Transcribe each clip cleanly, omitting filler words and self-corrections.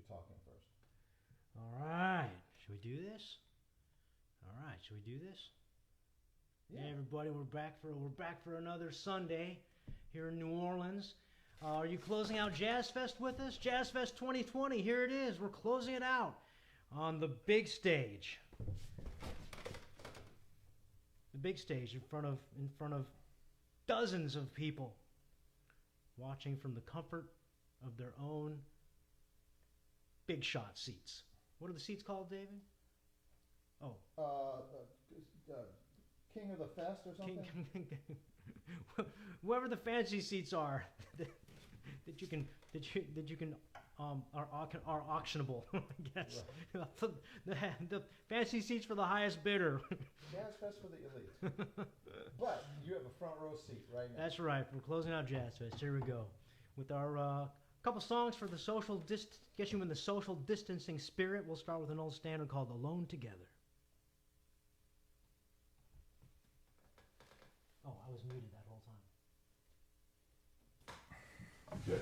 talking first. All right. Should we do this? All right. Should we do this? Yeah. Hey, everybody, we're back for another Sunday here in New Orleans. Are you closing out Jazz Fest with us? Jazz Fest 2020. Here it is. We're closing it out on the big stage. The big stage in front of dozens of people watching from the comfort of their own big shot seats. What are the seats called, David? Oh. King of the Fest or something? Whoever the fancy seats are that you can are auctionable, I guess. Right. The fancy seats for the highest bidder. Jazz Fest for the elite. But you have a front row seat right now. That's right. We're closing out Jazz Fest. Here we go with our couple songs for the get you in the social distancing spirit. We'll start with an old standard called "Alone Together." Oh, I was muted that whole time. Good.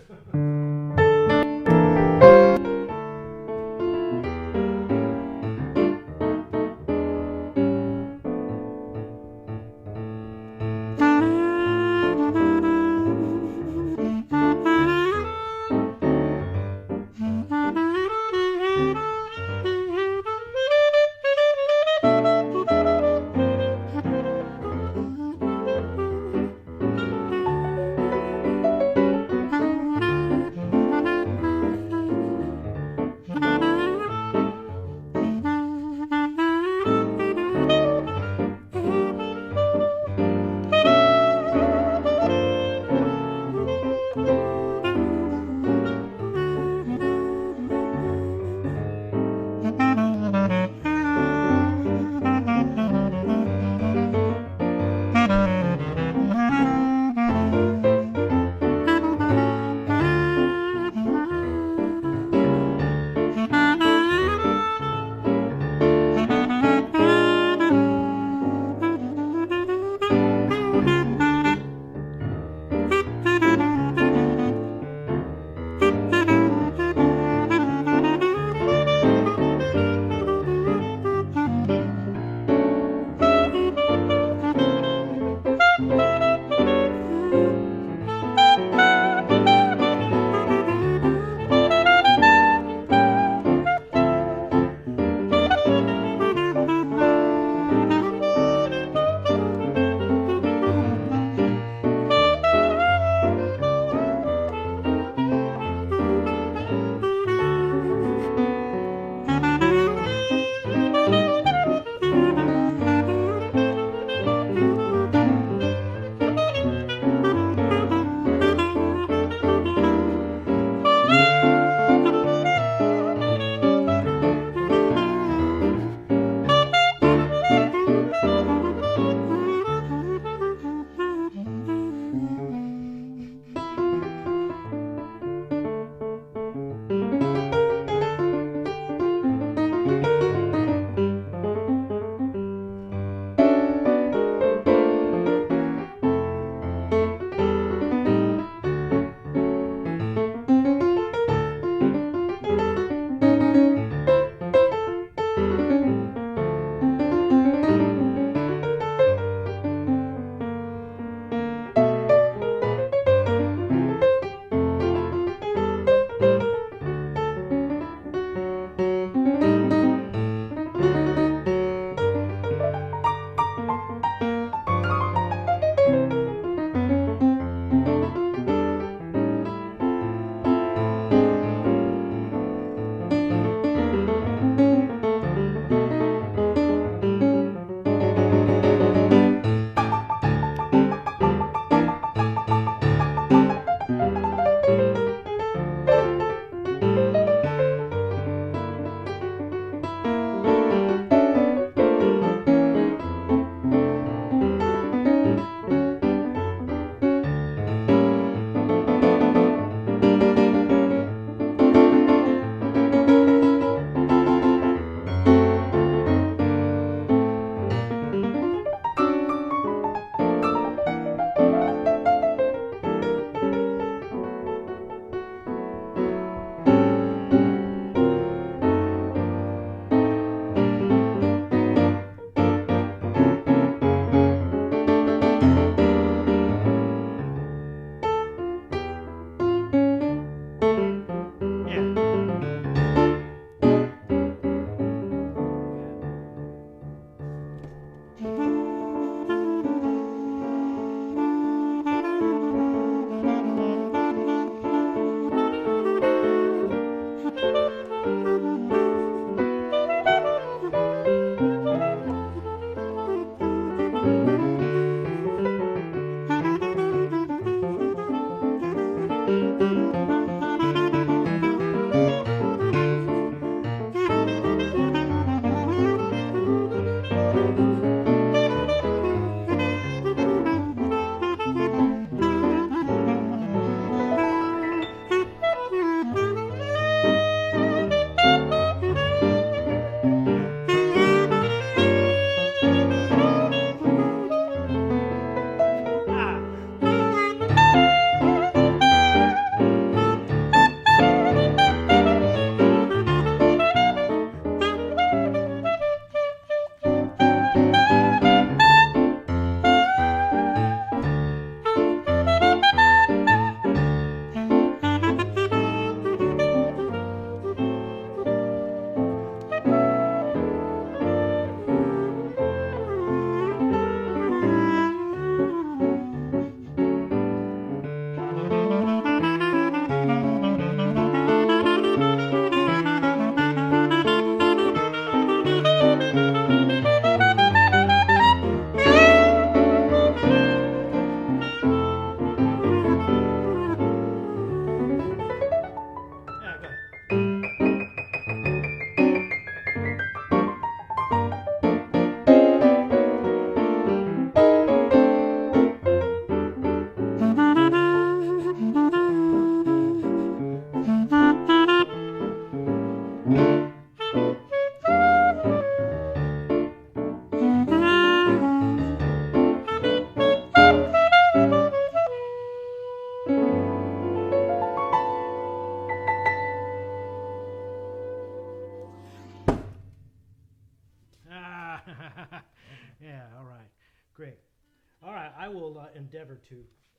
I will endeavor to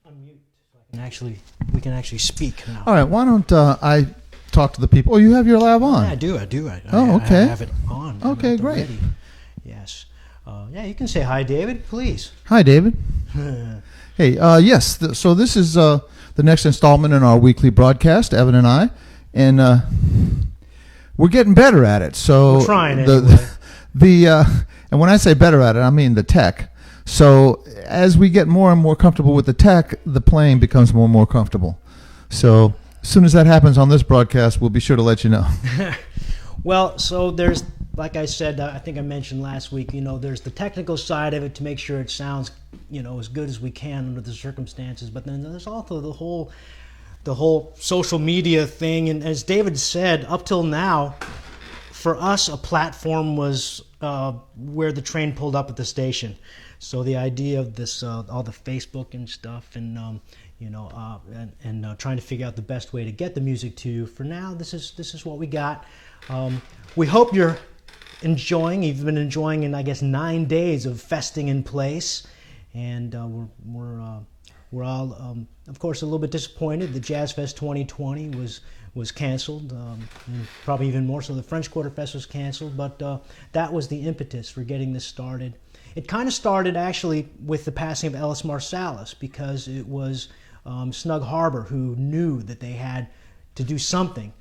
unmute so we can actually speak now. All right, why don't I talk to the people? Oh, you have your lab on. Yeah, I do. Okay. I have it on. Okay, great. Ready. Yes. Yeah, you can say hi, David, please. Hi, David. Hey, yes, so this is the next installment in our weekly broadcast, Evan and I, and we're getting better at it. So we're trying anyway. And when I say better at it, I mean the tech. So as we get more and more comfortable with the tech, the playing becomes more and more comfortable. So as soon as that happens on this broadcast, we'll be sure to let you know. Well, so there's, like I said, I think I mentioned last week, there's the technical side of it to make sure it sounds, as good as we can under the circumstances. But then there's also the whole social media thing. And as David said, up till now, for us, a platform was where the train pulled up at the station. So the idea of this, all the Facebook and stuff, and trying to figure out the best way to get the music to you. For now, this is what we got. We hope you're enjoying. You've been enjoying in, I guess, 9 days of festing in place, and we're all, of course, a little bit disappointed that Jazz Fest 2020 was canceled, and probably even more so the French Quarter Fest was canceled, but that was the impetus for getting this started. It kind of started actually with the passing of Ellis Marsalis, because it was Snug Harbor who knew that they had to do something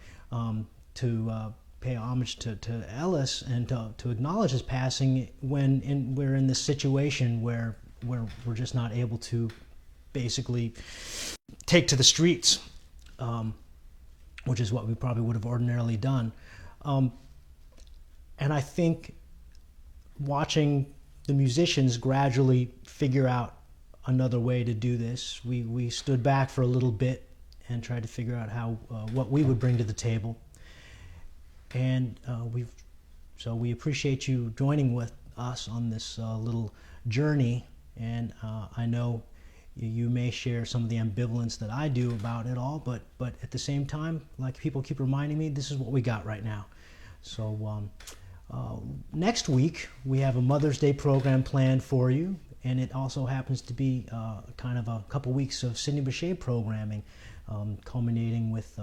to pay homage to Ellis and to acknowledge his passing when we're in this situation where we're just not able to basically take to the streets, which is what we probably would have ordinarily done. And I think watching the musicians gradually figure out another way to do this, we stood back for a little bit and tried to figure out how what we would bring to the table. And we appreciate you joining with us on this little journey. And I know you may share some of the ambivalence that I do about it all, but at the same time, like people keep reminding me, this is what we got right now. So next week we have a Mother's Day program planned for you, and it also happens to be kind of a couple weeks of Sidney Bechet programming, culminating with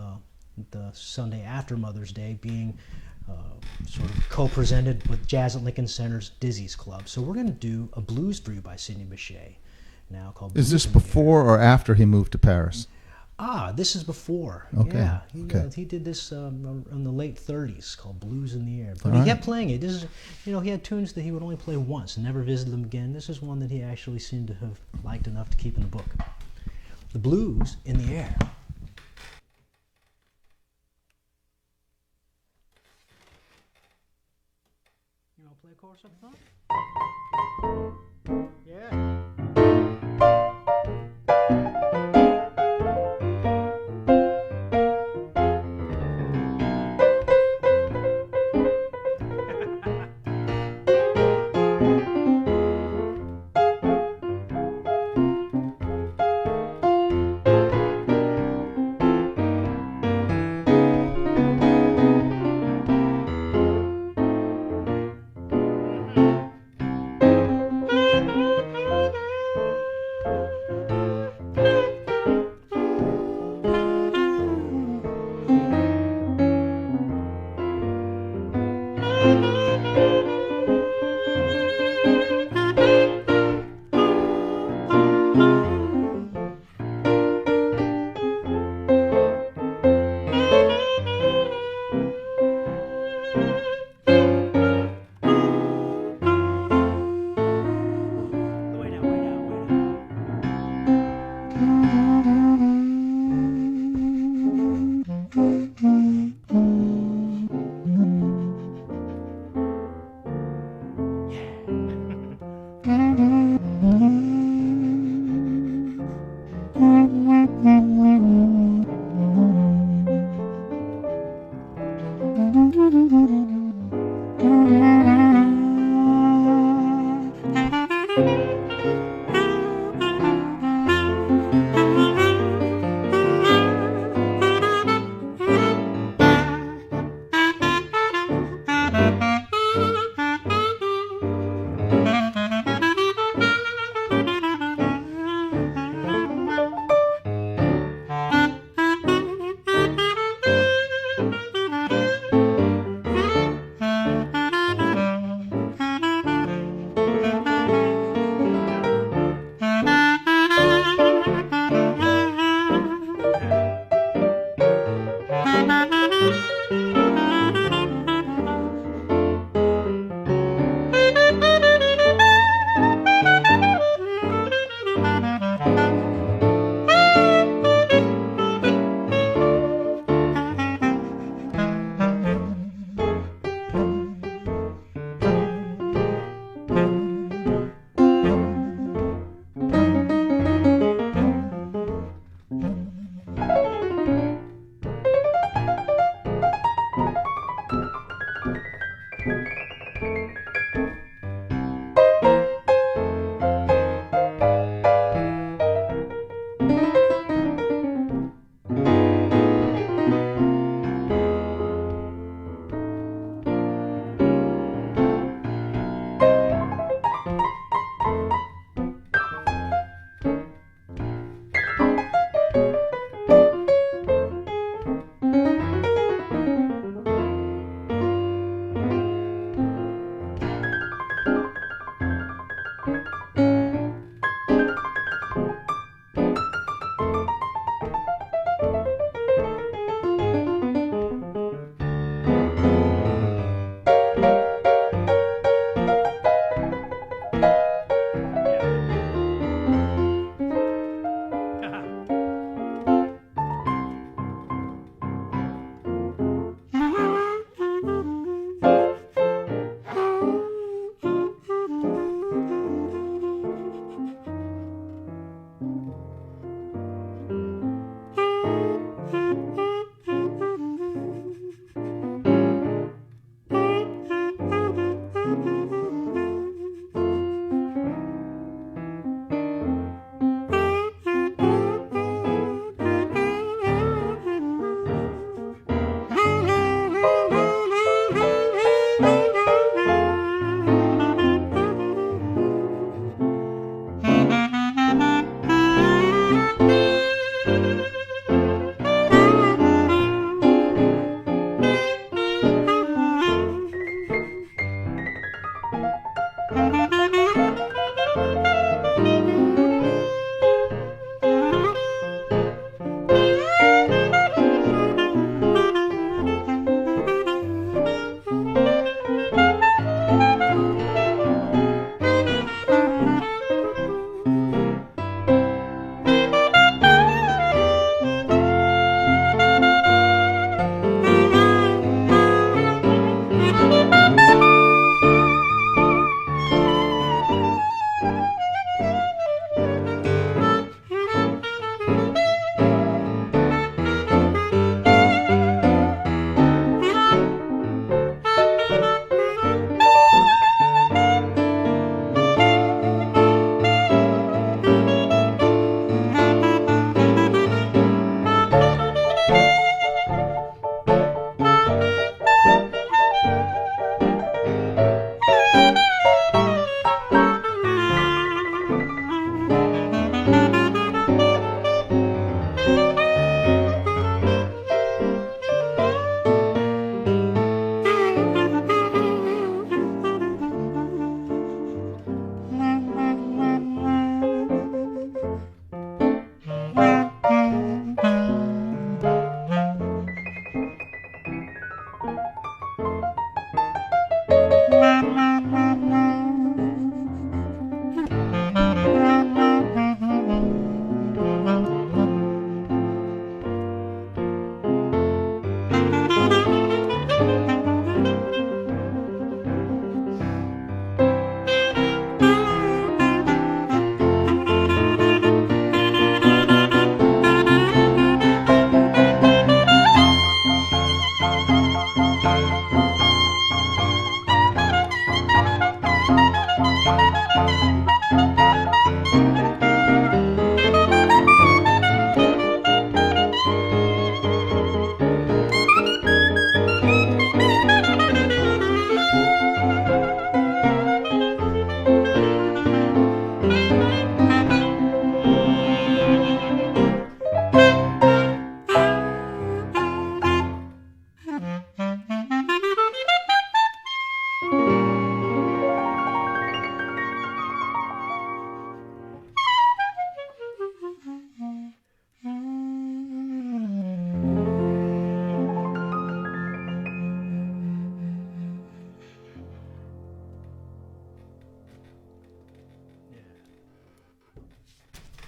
the Sunday after Mother's Day being sort of co-presented with Jazz at Lincoln Center's Dizzy's Club. So we're going to do a blues for you by Sidney Bechet now called Blues. Is this before or after he moved to Paris? This is before. Okay. Yeah, Okay. he did this in the late 30s called Blues in the Air. But he kept playing it. This is, he had tunes that he would only play once and never visit them again. This is one that he actually seemed to have liked enough to keep in the book. The Blues in the Air. You want to play a chorus up front? Yeah.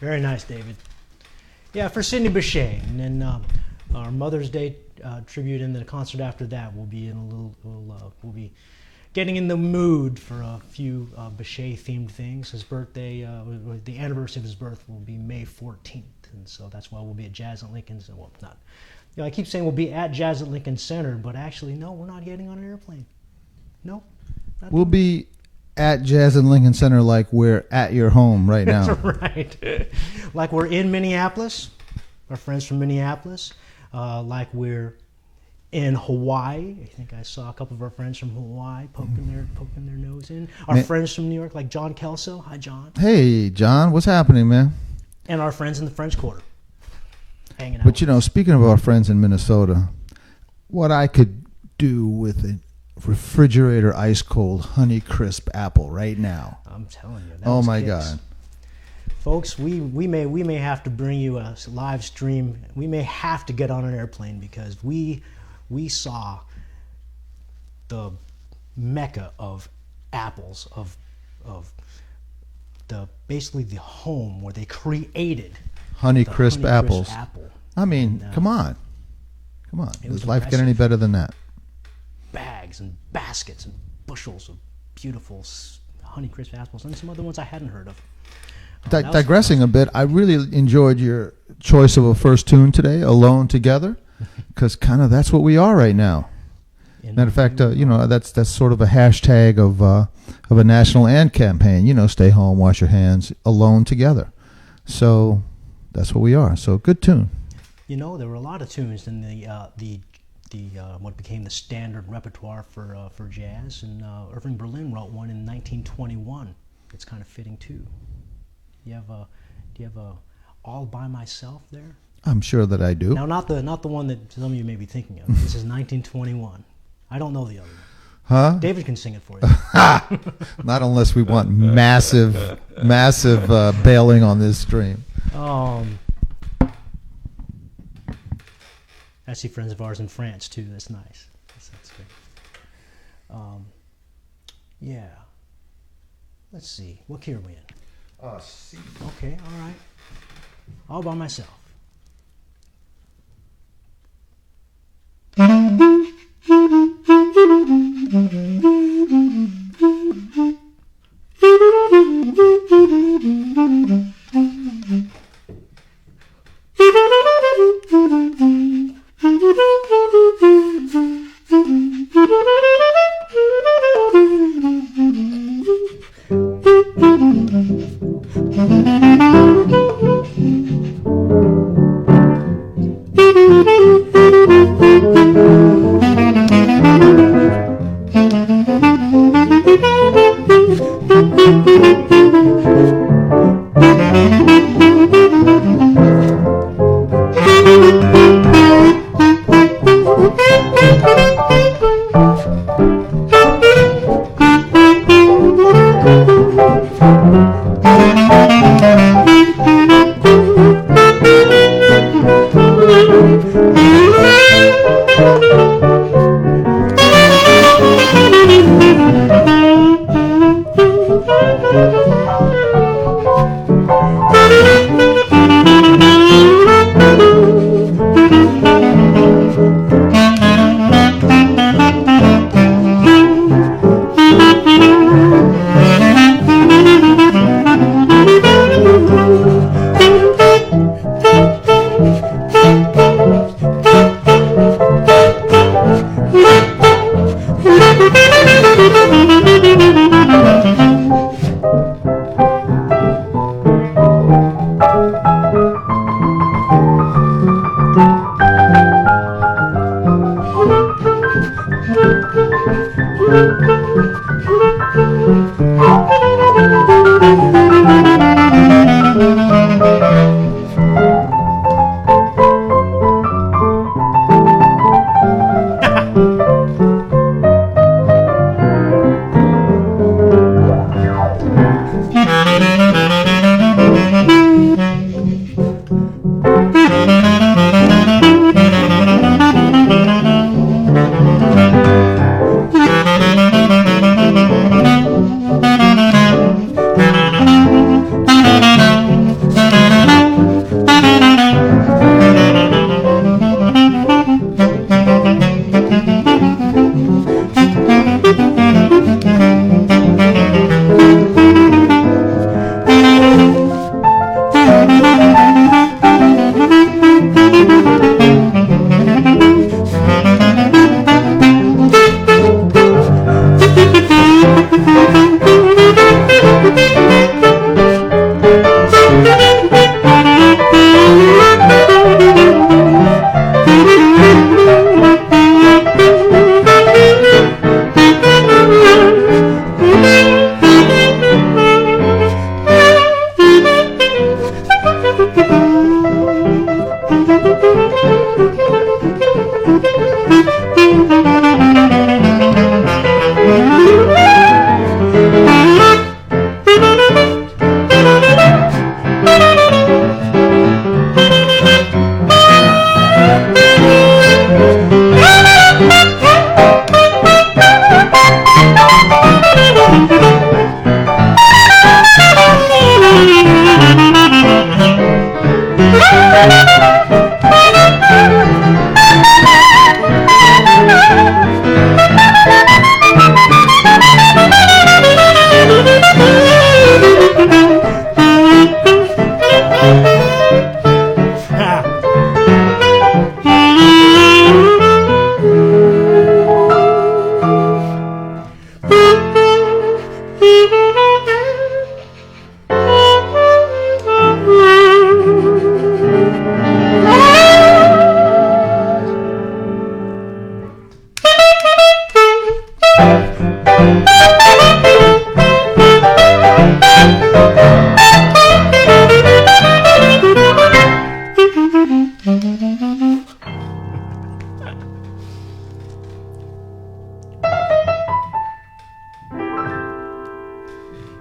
Very nice, David. Yeah, for Sidney Bechet, and then our Mother's Day tribute, and the concert after that will be in a little. We'll be getting in the mood for a few Bechet themed things. His birthday, the anniversary of his birth, will be May 14th, and so that's why we'll be at Jazz at Lincoln. Well, not. I keep saying we'll be at Jazz at Lincoln Center, but actually, no, we're not getting on an airplane. No. We'll be at Jazz at Lincoln Center like we're at your home right now. That's right. Like we're in Minneapolis, our friends from Minneapolis. Like we're in Hawaii. I think I saw a couple of our friends from Hawaii poking their nose in. Our friends from New York, like John Kelso. Hi, John. Hey, John. What's happening, man? And our friends in the French Quarter. Hanging out. But, speaking of our friends in Minnesota, what I could do with a refrigerator ice cold Honey Crisp apple right now. I'm telling you. Oh, my God. Folks, we may have to bring you a live stream. We may have to get on an airplane because we saw the mecca of apples, of basically the home where they created Honey Crisp apples. Apple. I mean, come on. Does life get impressive. any better than that? Bags and baskets and bushels of beautiful Honey Crisp apples, and some other ones I hadn't heard of. Digressing a bit, I really enjoyed your choice of a first tune today, Alone Together, because kind of that's what we are right now. Matter of fact, that's sort of a hashtag of a national ad campaign. Stay home, wash your hands, alone together. So that's what we are. So good tune. There were a lot of tunes in the what became the standard repertoire for jazz, and Irving Berlin wrote one in 1921. It's kind of fitting too. Do you have a All By Myself there? I'm sure that I do. Now, not the one that some of you may be thinking of. This is 1921. I don't know the other one. Huh? David can sing it for you. Not unless we want massive bailing on this stream. I see friends of ours in France too. That's nice. That's good. Yeah. Let's see. What key are we in? C. Okay. All right. All by myself.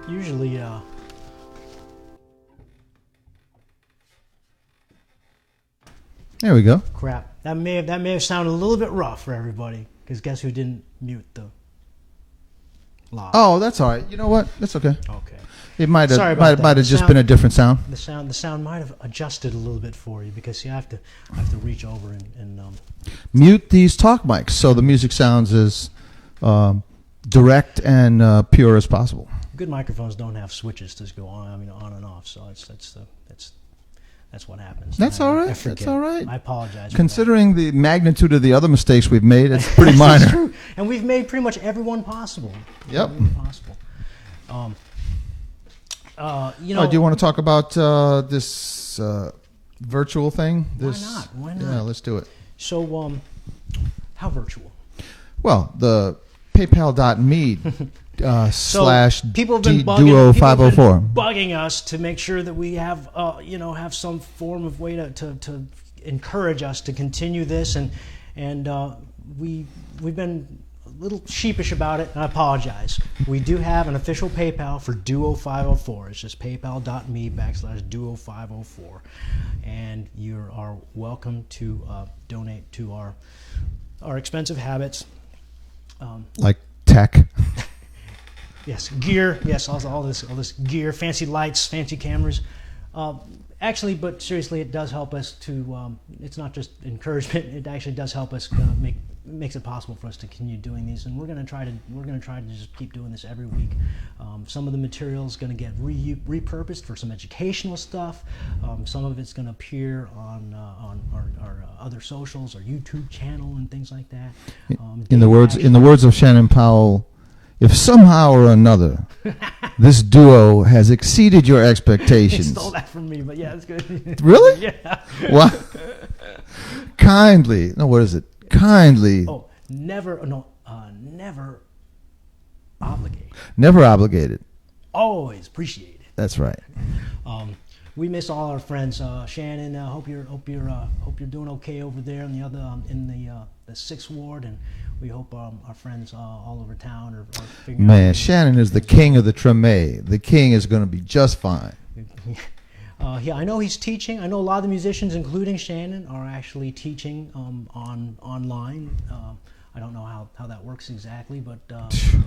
Usually, There we go. crap. That may have sounded a little bit rough for everybody. Because guess who didn't mute the live? Oh, that's all right. You know what? That's okay. Okay. It might Sorry have about that. might have just been a different sound. The sound might have adjusted a little bit for you because you have to reach over and Mute these talk mics so the music sounds as direct and pure as possible. good microphones don't have switches to go on. I mean, on and off. So that's what happens. That's all right. I forget. That's all right. I apologize. Considering the magnitude of the other mistakes we've made, it's pretty It's minor. true. And we've made pretty much everyone possible. Yep. Everyone possible. You know. Do you want to talk about this virtual thing? Why not? Yeah, let's do it. So, how virtual? Well, the PayPal.me slash people have been Duo 504. bugging us to make sure that we have have some form of way to encourage us to continue this, and we've been a little sheepish about it, and I apologize. We do have an official PayPal for Duo 504. It's just paypal.me / Duo 504, and you are welcome to donate to our expensive habits. Like tech. Yes, gear. Yes, all this gear, fancy lights, fancy cameras. Actually, but seriously, it does help us to. It's not just encouragement. It actually does help us makes it possible for us to continue doing these, and we're going to try to just keep doing this every week. Some of the material is going to get repurposed for some educational stuff. Some of it's going to appear on our other socials, our YouTube channel, and things like that. In the words of Shannon Powell, if somehow or another this duo has exceeded your He expectations, stole that from me, but yeah, that's good. Really? Yeah. What? Kindly, no, what is it? Kindly, Oh, never obligated. never obligated. Always appreciated. That's right. We miss all our friends. Shannon, hope you're doing okay over there in the other in the 6th Ward, and we hope our friends all over town are figuring out. Man, Shannon is the king of the Treme. The king is going to be just fine. Yeah, I know he's teaching. I know a lot of the musicians, including Shannon, are actually teaching online. I don't know how that works exactly, but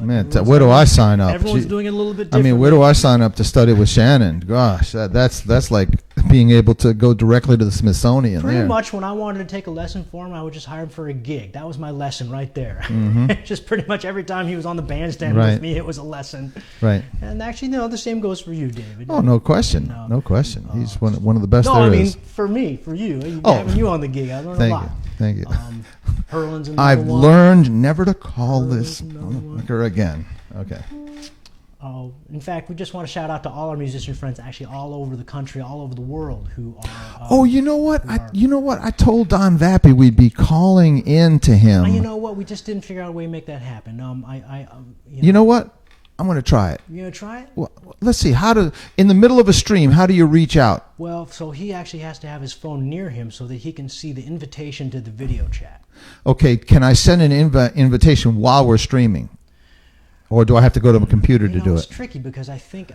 Man, where do I sign up? Everyone's Gee, doing it a little bit I differently. mean, where do I sign up to study with Shannon? Gosh, that's like being able to go directly to the Smithsonian. Pretty there. much when I wanted to take a lesson for him, I would just hire him for a gig. That was my lesson right there. Mm-hmm. Just pretty much every time he was on the bandstand Right. with me, it was a lesson. Right. And actually, no, the same goes for you, David. Oh, no question. No question. He's one of the best No, there I mean, is. for me, for you. Oh. Having you on the gig, I learned a Thank lot. you. Thank you. Hurlin's in I've number one. learned never to call this number one. motherfucker again. Okay. In fact, we just want to shout out to all our musician friends, actually all over the country, all over the world, who are. Oh, you know what? I told Don Vappy we'd be calling in to him. You know what? We just didn't figure out a way to make that happen. You know what? I'm going to try it. You gonna try it? Well, let's see. In the middle of a stream, how do you reach out? Well, so he actually has to have his phone near him so that he can see the invitation to the video chat. Okay, can I send an invitation while we're streaming? Or do I have to go to a computer to do It's it? tricky because I think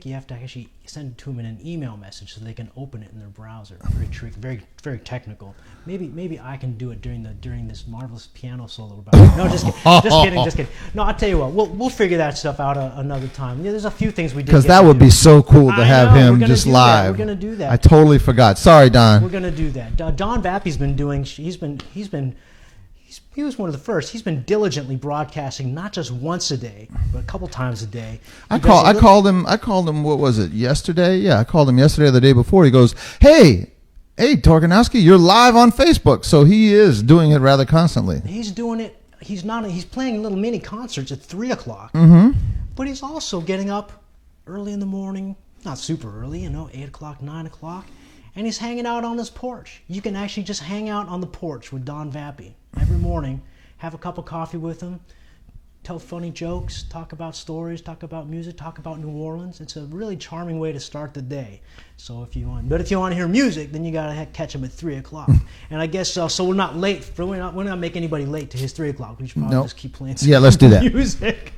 you have to actually send it to them in an email message so they can open it in their browser. Very tricky, very very technical. Maybe I can do it during this marvelous piano solo. No, just kidding. No, I'll tell you what. We'll figure that stuff out another time. Yeah, there's a few things we did. Because that would be so cool to have him just live. We're gonna do that. I totally forgot. Sorry, Don. We're gonna do that. Don Vappy's been doing. He was one of the first. He's been diligently broadcasting not just once a day, but a couple times a day. I called him. What was it? Yesterday? Yeah, I called him yesterday or the day before. He goes, "Hey, Torganowski, you're live on Facebook." So he is doing it rather constantly. He's doing it. He's playing little mini concerts at 3:00. Mm-hmm. But he's also getting up early in the morning, not super early, 8:00, 9:00, and he's hanging out on his porch. You can actually just hang out on the porch with Don Vappy every morning, have a cup of coffee with him, tell funny jokes, talk about stories, talk about music, talk about New Orleans. It's a really charming way to start the day. So if you want to hear music, then you gotta catch him at 3 o'clock. And I guess so we're not late. We're not making anybody late to his 3 o'clock. We should probably just keep playing some let's do that. music.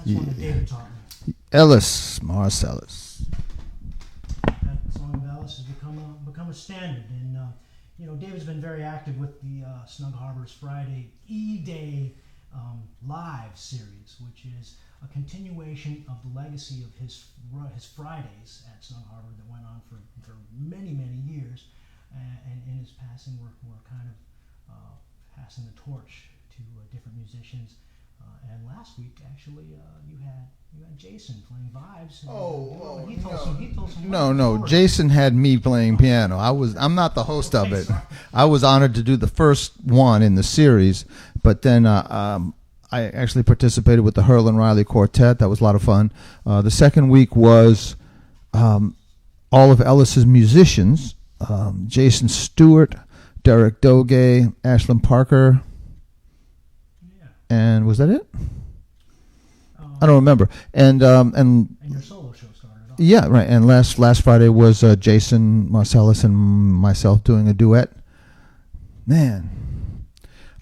That's one that David taught me. Ellis Marcellus. That song of Ellis has become a standard, and David's been very active with the Snug Harbor's Friday E-Day live series, which is a continuation of the legacy of his Fridays at Snug Harbor that went on for many, many years. And in his passing, we're kind of passing the torch to different musicians. And last week, actually, you had Jason playing vibes. He told some No. Jason had me playing piano. I'm not the host of it. Sorry. I was honored to do the first one in the series, but then I actually participated with the Hurl and Riley Quartet. That was a lot of fun. The second week was all of Ellis's musicians: Jason Stewart, Derek Doge, Ashlyn Parker. And was that it? I don't remember. And your solo show started off. Yeah, right. And last Friday was Jason Marcellus and myself doing a duet. Man,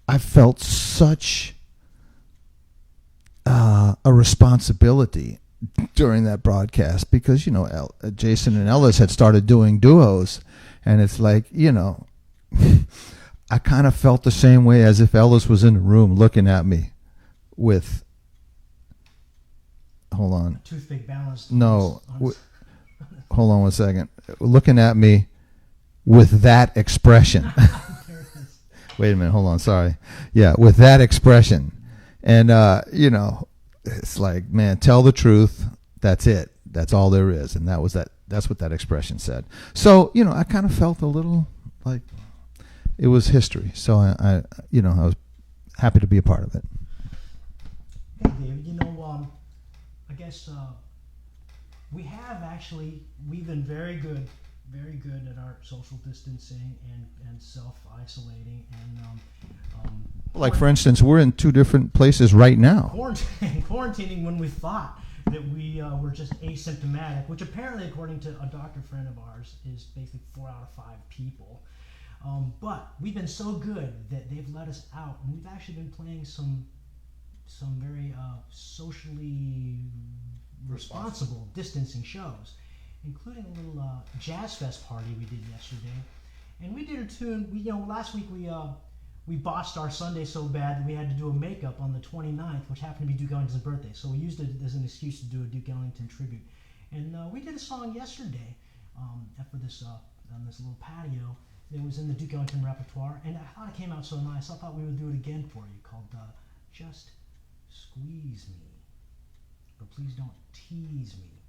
I felt such a responsibility during that broadcast because Jason and Ellis had started doing duos, and it's like I kind of felt the same way as if Ellis was in the room looking at me with. Hold on. A toothpick balanced. No. Hold on one second. Looking at me with that expression. Wait a minute. Hold on. Sorry. Yeah, with that expression. And, it's like, man, tell the truth. That's it. That's all there is. And that's what that expression said. So, I kind of felt a little like it was history. So I was happy to be a part of it. Hey, David, I guess we've been very good at our social distancing and self-isolating and like, for instance, we're in two different places right now. Quarantining when we thought that we were just asymptomatic, which apparently, according to a doctor friend of ours, is basically 4 out of 5 people. But we've been so good that they've let us out, and we've actually been playing some very socially responsible distancing shows, including a little jazz fest party we did yesterday. And we did a tune. Last week we botched our Sunday so bad that we had to do a makeup on the 29th, which happened to be Duke Ellington's birthday. So we used it as an excuse to do a Duke Ellington tribute. And we did a song yesterday for this on this little patio. It was in the Duke Ellington repertoire, and I thought it came out so nice. I thought we would do it again for you, called Just Squeeze Me, but please don't tease me.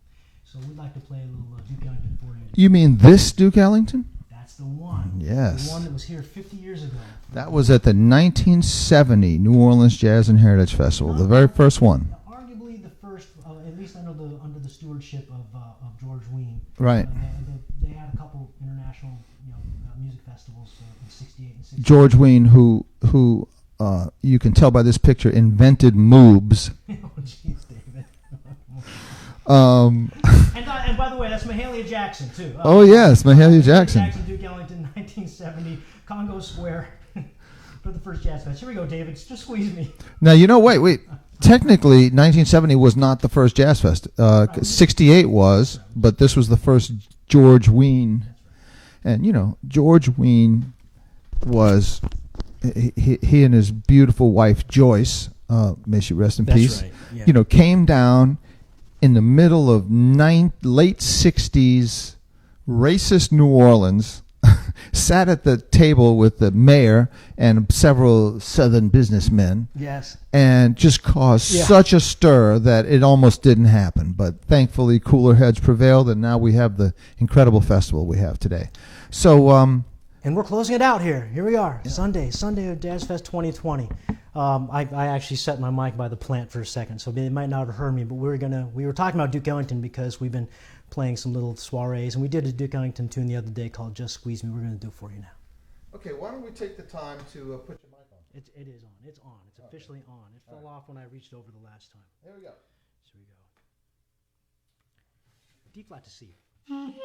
So we'd like to play a little Duke Ellington for you. You mean this Duke Ellington? That's the one. Yes. The one that was here 50 years ago. That was at the 1970 New Orleans Jazz and Heritage Festival, the very first one. Arguably the first, at least under the stewardship of George Wein. Right. They had a couple international music festivals in '68 and '68. George Wein, who you can tell by this picture, invented moobs. Oh, jeez, David. And by the way, that's Mahalia Jackson, too. Oh, yes, Mahalia Jackson. Duke Ellington, 1970, Congo Square, for the first Jazz Fest. Here we go, David. Just squeeze me. Now, wait. Technically, 1970 was not the first Jazz Fest. 68 was, but this was the first George Wein. And, George Wein was, he and his beautiful wife, Joyce, may she rest in peace, right. Yeah. Came down in the middle of late 60s racist New Orleans, sat at the table with the mayor and several Southern businessmen. Yes. And just caused such a stir that it almost didn't happen. But thankfully, cooler heads prevailed, and now we have the incredible festival we have today. So, and we're closing it out here. Here we are, Sunday of Jazz Fest 2020. I actually set my mic by the plant for a second, so they might not have heard me. But we were talking about Duke Ellington because we've been playing some little soirees, and we did a Duke Ellington tune the other day called "Just Squeeze Me." We're going to do it for you now. Okay, why don't we take the time to put your mic on? It is on. It's on. It's officially on. It fell off when I reached over the last time. There we go. So we go. D flat to C. Here we go.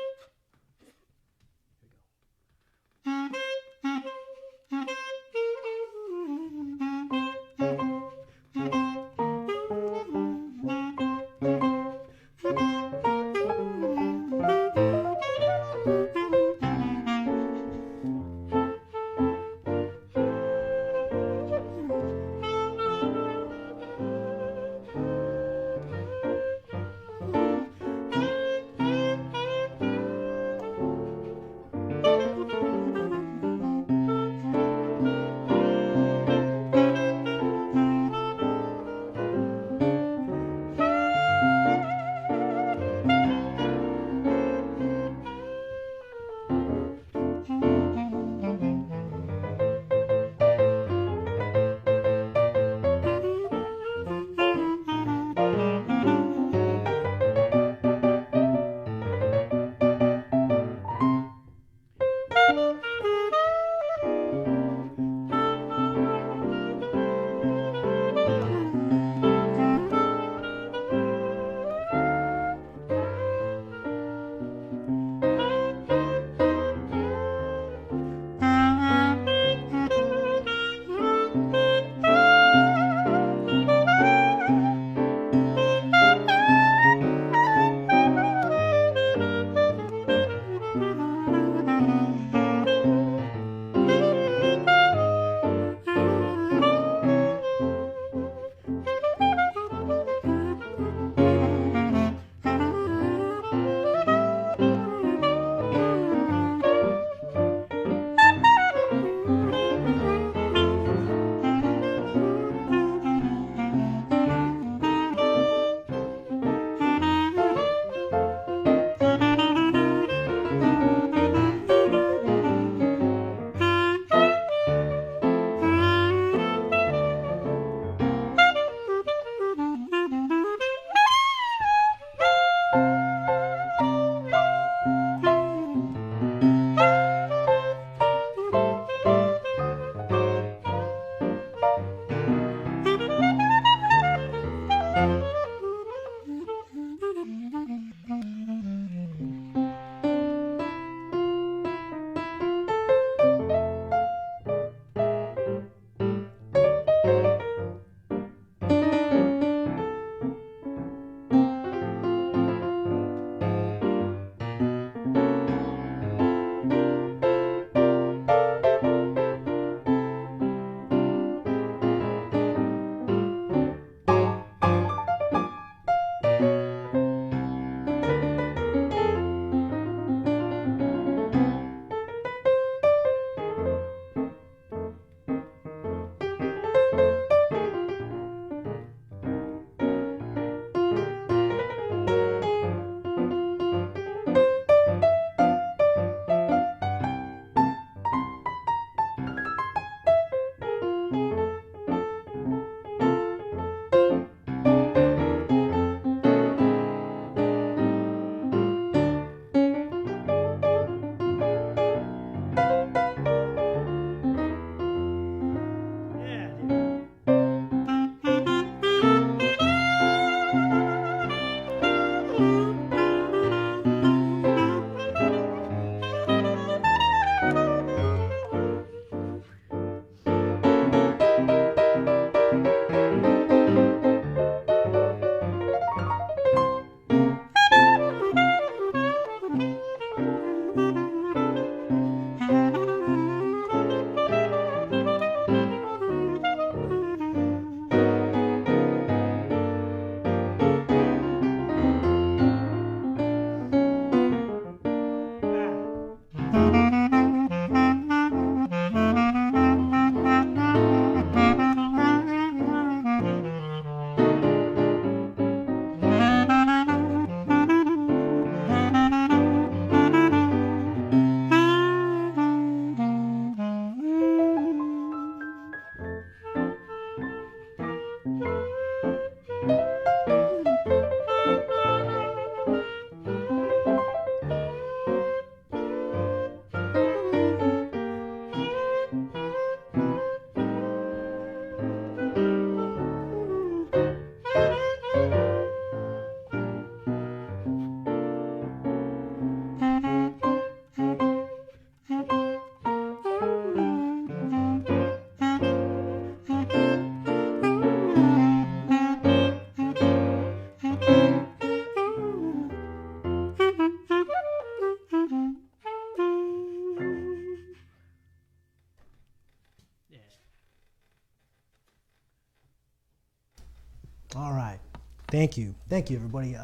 Thank you, everybody.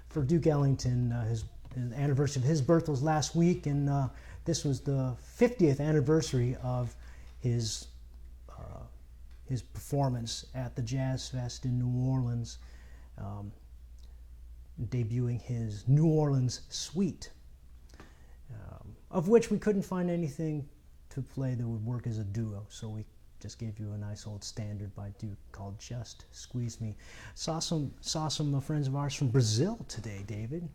For Duke Ellington, his anniversary of his birth was last week, and this was the 50th anniversary of his performance at the Jazz Fest in New Orleans, debuting his New Orleans Suite, of which we couldn't find anything to play that would work as a duo, so we just gave you a nice old standard by Duke called Just Squeeze Me. Saw some friends of ours from Brazil today, David.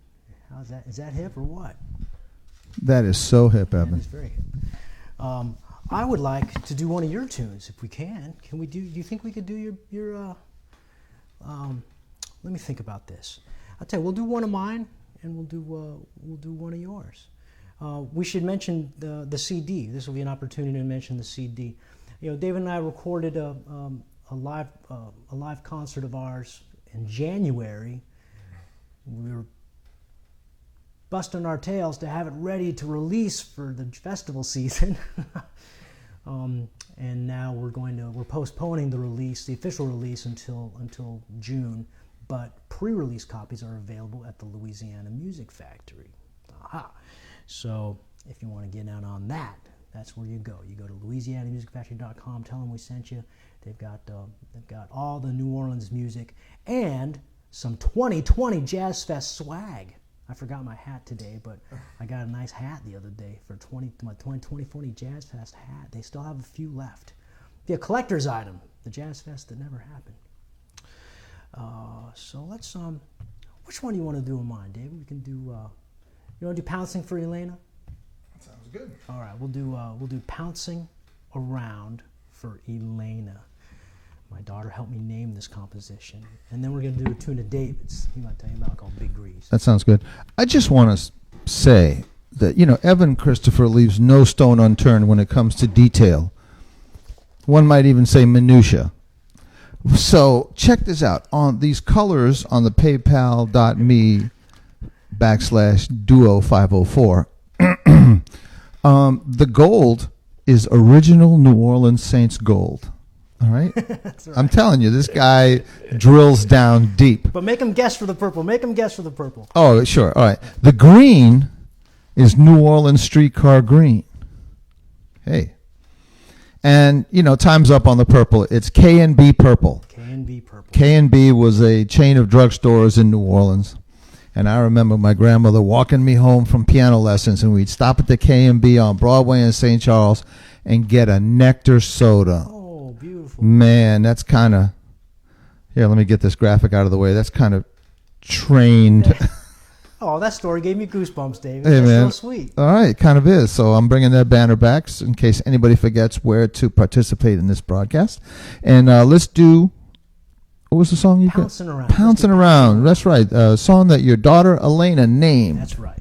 How's that? Is that hip or what? That is so hip, Evan. That is very hip. I would like to do one of your tunes if we can. Can we do? Do you think we could do your? Let me think about this. I'll tell you, we'll do one of mine, and we'll do one of yours. We should mention the CD. This will be an opportunity to mention the CD. You know, David and I recorded a live concert of ours in January. We were busting our tails to have it ready to release for the festival season, and now we're postponing the release, the official release, until June. But pre-release copies are available at the Louisiana Music Factory. Aha! So if you want to get out on that, that's where you go. You go to LouisianaMusicFactory.com. Tell them we sent you. They've got all the New Orleans music and some 2020 Jazz Fest swag. I forgot my hat today, but I got a nice hat the other day for my 2020 Jazz Fest hat. They still have a few left. Be a collector's item. The Jazz Fest that never happened. So let's which one do you want to do in mine, David? We can do. You want to do Pouncing for Elena? Sounds good. All right, we'll do Pouncing Around for Elena. My daughter helped me name this composition, and then we're going to do a tune of David's. He might tell you about called Big Grease. That sounds good. I just want to say that Evan Christopher leaves no stone unturned when it comes to detail. One might even say minutia. So check this out. On these colors on the PayPal.me/duo504. The gold is original New Orleans Saints gold. All right? That's right. I'm telling you, this guy drills down deep. But make him guess for the purple. Oh, sure. All right. The green is New Orleans streetcar green. Hey. And, time's up on the purple. It's K&B Purple. K&B Purple. K&B was a chain of drugstores in New Orleans. And I remember my grandmother walking me home from piano lessons, and we'd stop at the K&B on Broadway in St. Charles and get a nectar soda. Oh, beautiful. Man, that's kind of... Here, let me get this graphic out of the way. That's kind of trained... Oh, that story gave me goosebumps, David. Hey, That's man. so sweet. All right, it kind of is. So I'm bringing that banner back in case anybody forgets where to participate in this broadcast. And let's do... What was the song you got? Pouncing Around. Pouncing Around. That's right. A song that your daughter Elena named. That's right.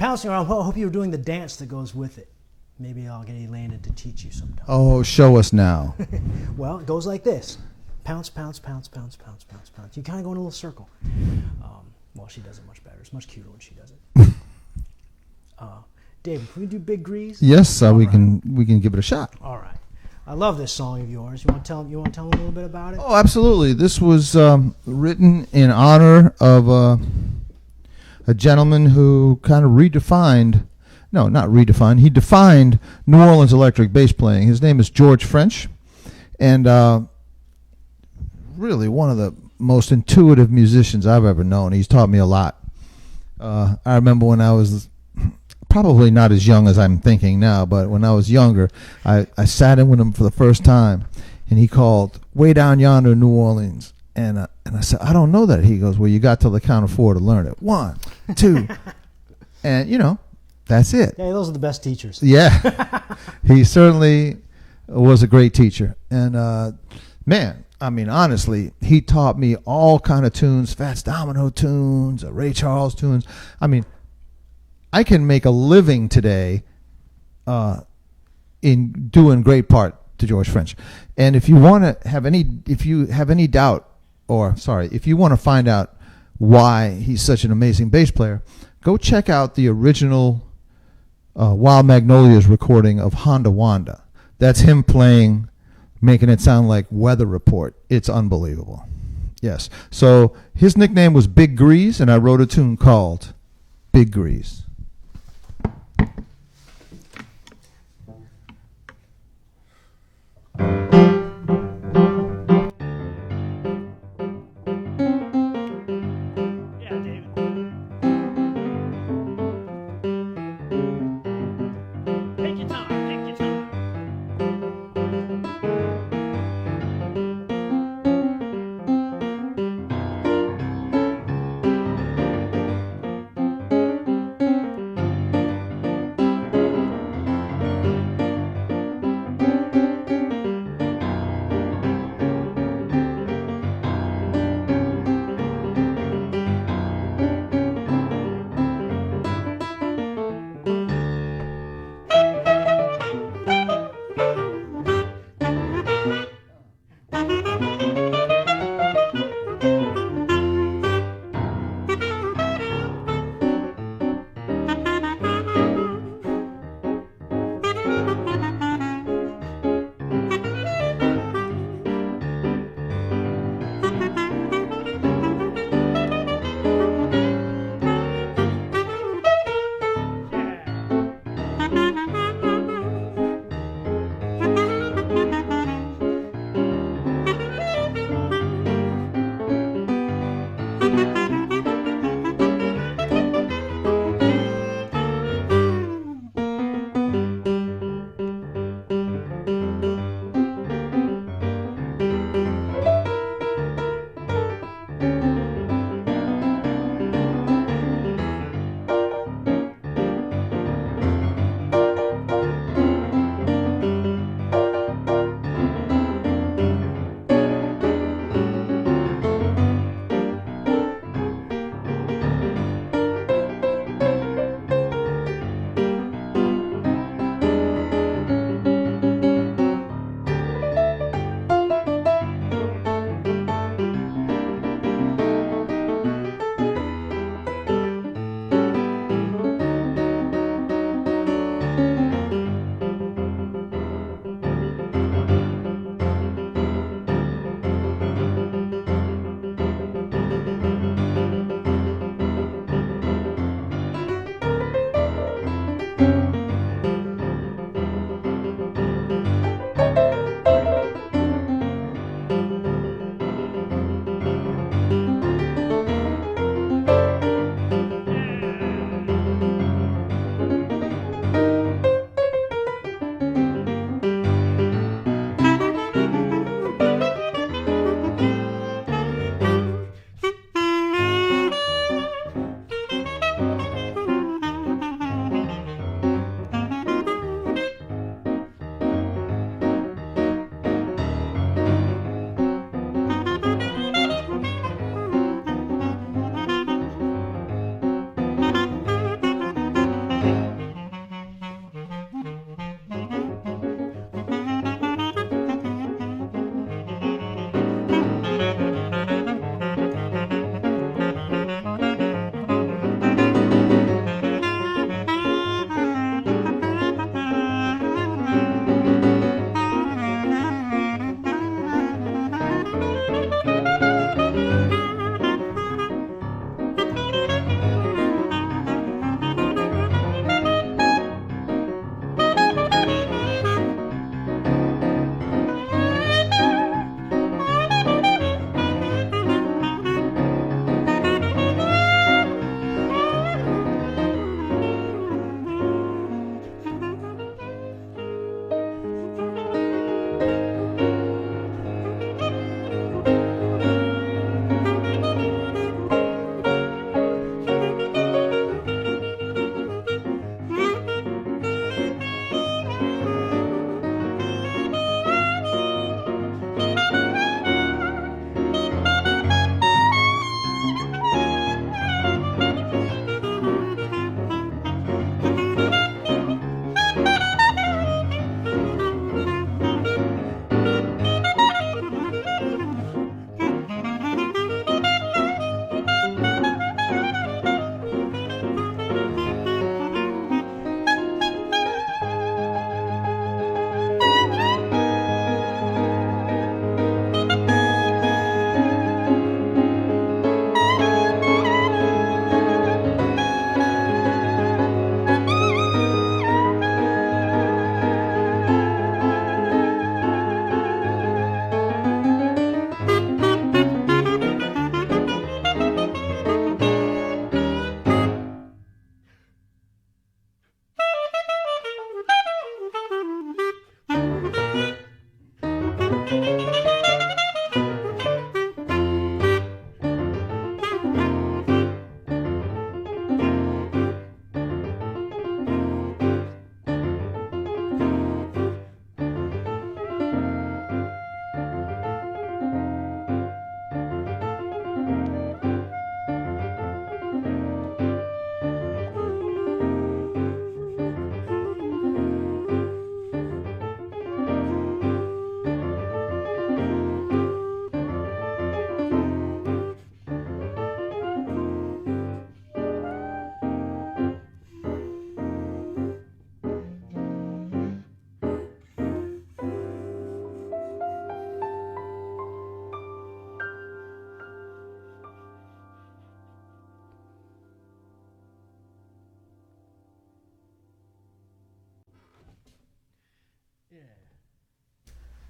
pouncing around. Well, I hope you were doing the dance that goes with it. Maybe I'll get Elaine to teach you sometime. Oh, show us now. Well, it goes like this. Pounce, pounce, pounce, pounce, pounce, pounce, pounce. You kind of go in a little circle. Well, she does it much better. It's much cuter when she does it. David, can we do Big Grease? Yes, we can give it a shot. All right. I love this song of yours. You want to tell them a little bit about it? Oh, absolutely. This was written in honor of a gentleman who kind of redefined. No, not redefined. He defined New Orleans electric bass playing. His name is George French, and really one of the most intuitive musicians I've ever known. He's taught me a lot. I remember when I was probably not as young as I'm thinking now, but when I was younger, I sat in with him for the first time, and he called Way Down Yonder, New Orleans. And I said, I don't know that. He goes, well, you got till the count of 4 to learn it. 1, 2. And, that's it. Yeah, those are the best teachers. Yeah. He certainly was a great teacher. And, man, I mean, honestly, he taught me all kind of tunes, Fats Domino tunes, Ray Charles tunes. I mean, I can make a living today in doing great part to George French. And if you want to have if you have any doubt, if you want to find out why he's such an amazing bass player, go check out the original Wild Magnolias recording of Honda Wanda. That's him playing, making it sound like Weather Report. It's unbelievable. Yes. So his nickname was Big Grease, and I wrote a tune called Big Grease.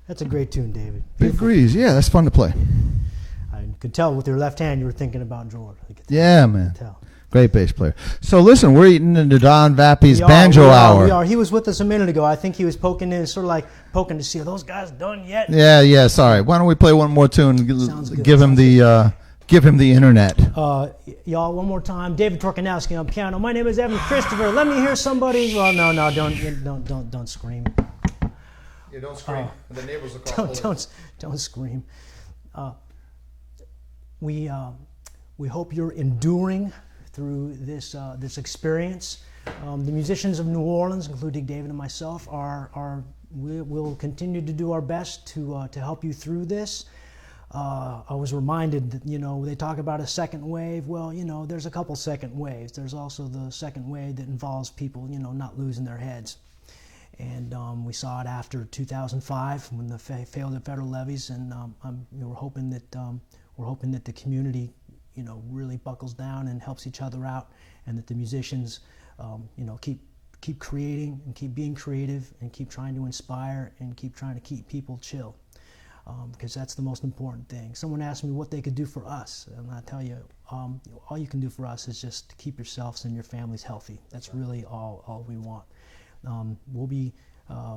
That's a great tune, David. Big Grease, yeah, that's fun to play. I could tell with your left hand you were thinking about George. Yeah, man. I could tell. Great bass player. So listen, we're eating into Don Vappy's We are, Banjo Hour. We are. He was with us a minute ago. I think he was poking in, sort of like poking to see, are those guys done yet? Yeah, sorry. Why don't we play one more tune and Sounds good. give him the internet. Y'all, one more time. David Torkanowski on piano. My name is Evan Christopher. Let me hear somebody. Well, no, don't scream. Yeah, don't scream. The neighbors will call. Don't scream. We hope you're enduring through this experience. The musicians of New Orleans, including David and myself, will continue to do our best to help you through this. I was reminded that, they talk about a second wave. Well, there's a couple second waves. There's also the second wave that involves people, not losing their heads. And we saw it after 2005 when the failed federal levies, and we're hoping that the community, really buckles down and helps each other out, and that the musicians, keep creating and keep being creative and keep trying to inspire and keep trying to keep people chill. Because that's the most important thing. Someone asked me what they could do for us, and I tell you, all you can do for us is just keep yourselves and your families healthy. That's really all we want. We'll be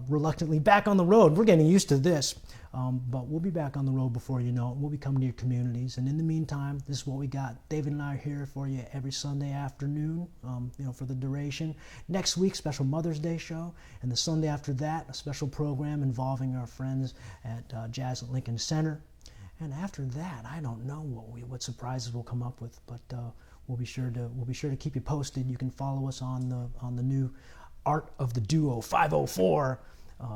reluctantly back on the road. We're getting used to this, but we'll be back on the road before you know it. We'll be coming to your communities, and in the meantime, this is what we got. David and I are here for you every Sunday afternoon, for the duration. Next week, special Mother's Day show, and the Sunday after that, a special program involving our friends at Jazz at Lincoln Center. And after that, I don't know what surprises we'll come up with, but we'll be sure to keep you posted. You can follow us on the new Art of the Duo 504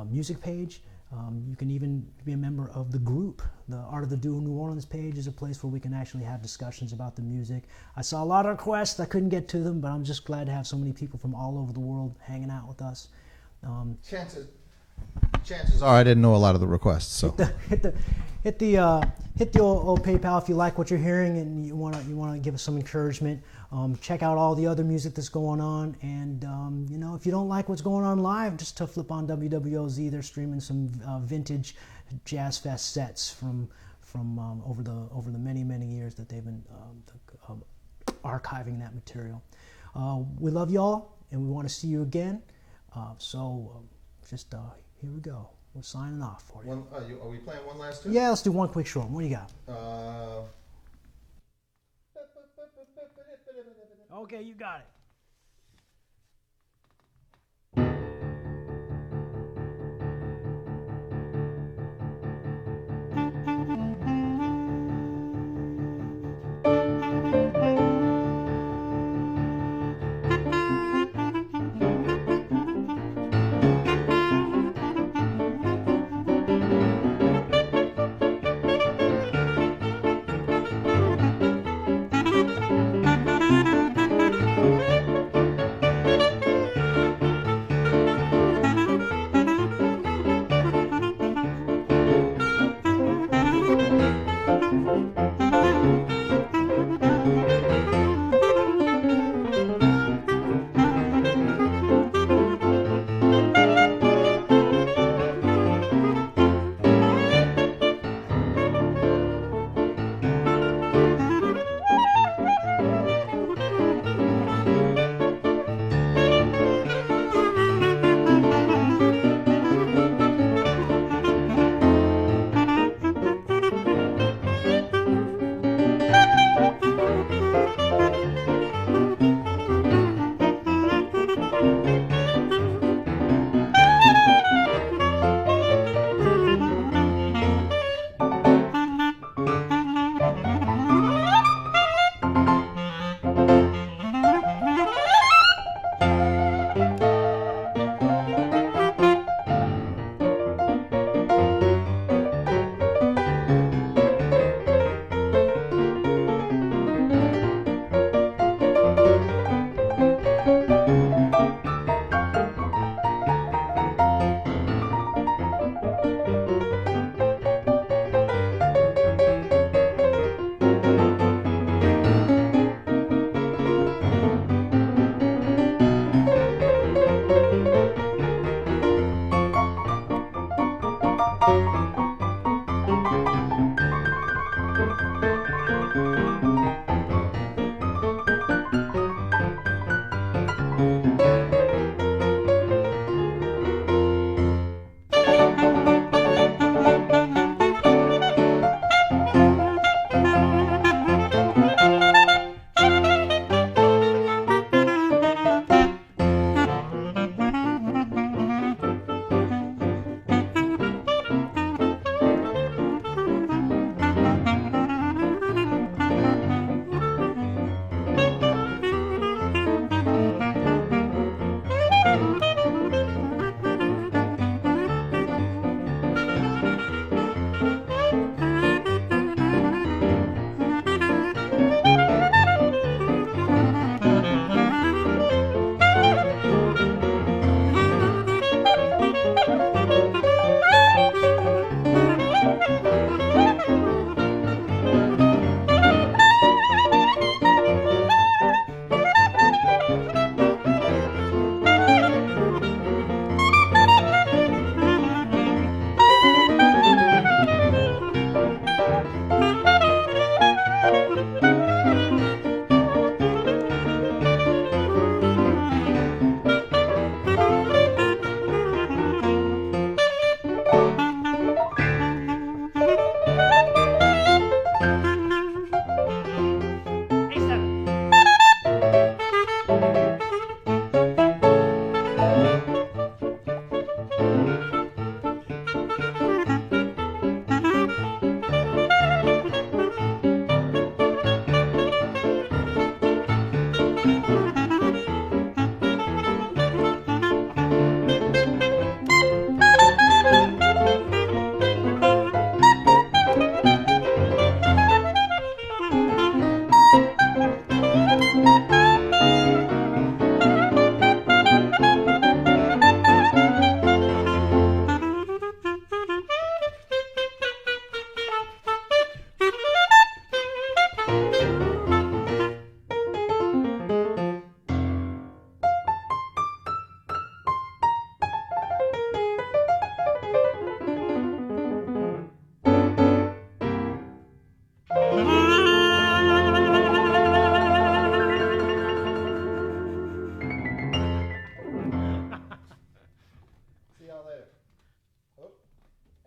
music page. You can even be a member of the group. The Art of the Duo New Orleans page is a place where we can actually have discussions about the music. I saw a lot of requests. I couldn't get to them, but I'm just glad to have so many people from all over the world hanging out with us. Chances are I didn't know a lot of the requests. So hit the old PayPal if you like what you're hearing and you want to give us some encouragement. Check out all the other music that's going on, and if you don't like what's going on live, just to flip on WWOZ. They're streaming some vintage Jazz Fest sets from over the many years that they've been archiving that material. We love y'all, and we want to see you again. Here we go. We're signing off for you. Are we playing one last tune? Yeah, let's do one quick short. What do you got? Okay, you got it.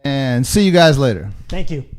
And see you guys later. Thank you.